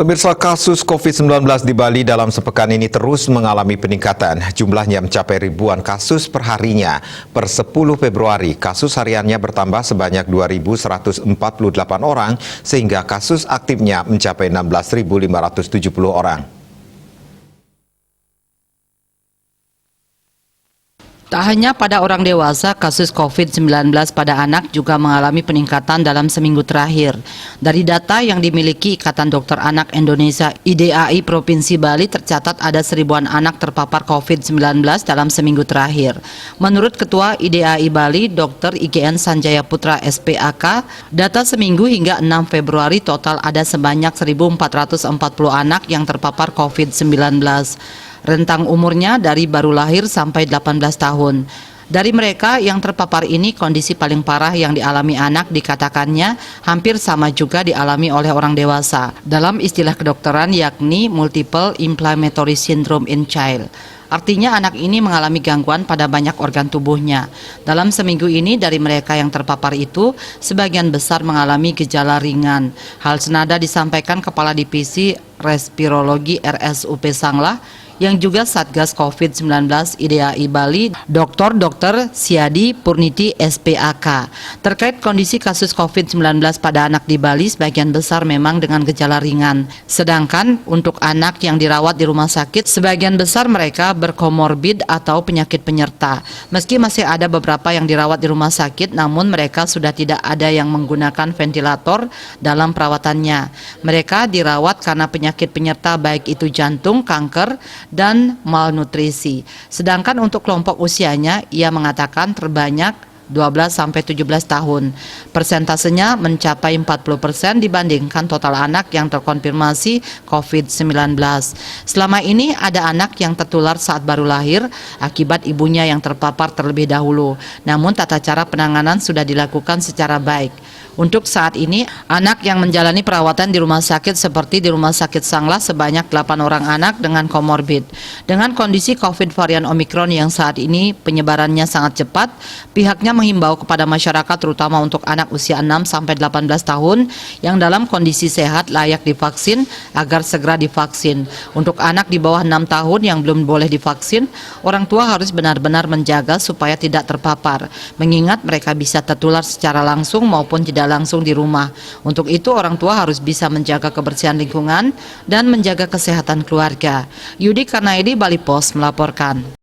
Pemirsa, kasus COVID-19 di Bali dalam sepekan ini terus mengalami peningkatan. Jumlahnya mencapai ribuan kasus perharinya. Per 10 Februari, kasus hariannya bertambah sebanyak 2.148 orang, sehingga kasus aktifnya mencapai 16.570 orang. Tak hanya pada orang dewasa, kasus COVID-19 pada anak juga mengalami peningkatan dalam seminggu terakhir. Dari data yang dimiliki Ikatan Dokter Anak Indonesia IDAI Provinsi Bali, tercatat ada 1000-an anak terpapar COVID-19 dalam seminggu terakhir. Menurut Ketua IDAI Bali, Dr. IGN Sanjaya Putra SPAK, data seminggu hingga 6 Februari total ada sebanyak 1.440 anak yang terpapar COVID-19. Rentang umurnya dari baru lahir sampai 18 tahun. Dari mereka yang terpapar ini, kondisi paling parah yang dialami anak dikatakannya hampir sama juga dialami oleh orang dewasa. Dalam istilah kedokteran yakni multiple inflammatory syndrome in child. Artinya anak ini mengalami gangguan pada banyak organ tubuhnya. Dalam seminggu ini dari mereka yang terpapar itu, sebagian besar mengalami gejala ringan. Hal senada disampaikan Kepala Divisi Respirologi RSUP Sanglah yang juga Satgas COVID-19 IDAI Bali, Dr. Siadi Purniti SPAK. Terkait kondisi kasus COVID-19 pada anak di Bali, sebagian besar memang dengan gejala ringan. Sedangkan untuk anak yang dirawat di rumah sakit, sebagian besar mereka berkomorbid atau penyakit penyerta. Meski masih ada beberapa yang dirawat di rumah sakit, namun mereka sudah tidak ada yang menggunakan ventilator dalam perawatannya. Mereka dirawat karena penyakit penyerta baik itu jantung, kanker, dan malnutrisi. Sedangkan untuk kelompok usianya, ia mengatakan terbanyak 12-17 tahun. Persentasenya mencapai 40% dibandingkan total anak yang terkonfirmasi COVID-19. Selama ini ada anak yang tertular saat baru lahir akibat ibunya yang terpapar terlebih dahulu. Namun tata cara penanganan sudah dilakukan secara baik. Untuk saat ini, anak yang menjalani perawatan di rumah sakit seperti di Rumah Sakit Sanglah sebanyak 8 orang anak dengan komorbid. Dengan kondisi COVID varian Omikron yang saat ini penyebarannya sangat cepat, pihaknya menghimbau kepada masyarakat terutama untuk anak usia 6-18 tahun yang dalam kondisi sehat layak divaksin agar segera divaksin. Untuk anak di bawah 6 tahun yang belum boleh divaksin, orang tua harus benar-benar menjaga supaya tidak terpapar, mengingat mereka bisa tertular secara langsung maupun tidak langsung di rumah. Untuk itu orang tua harus bisa menjaga kebersihan lingkungan dan menjaga kesehatan keluarga. Yudi Karnaidi, Bali Post melaporkan.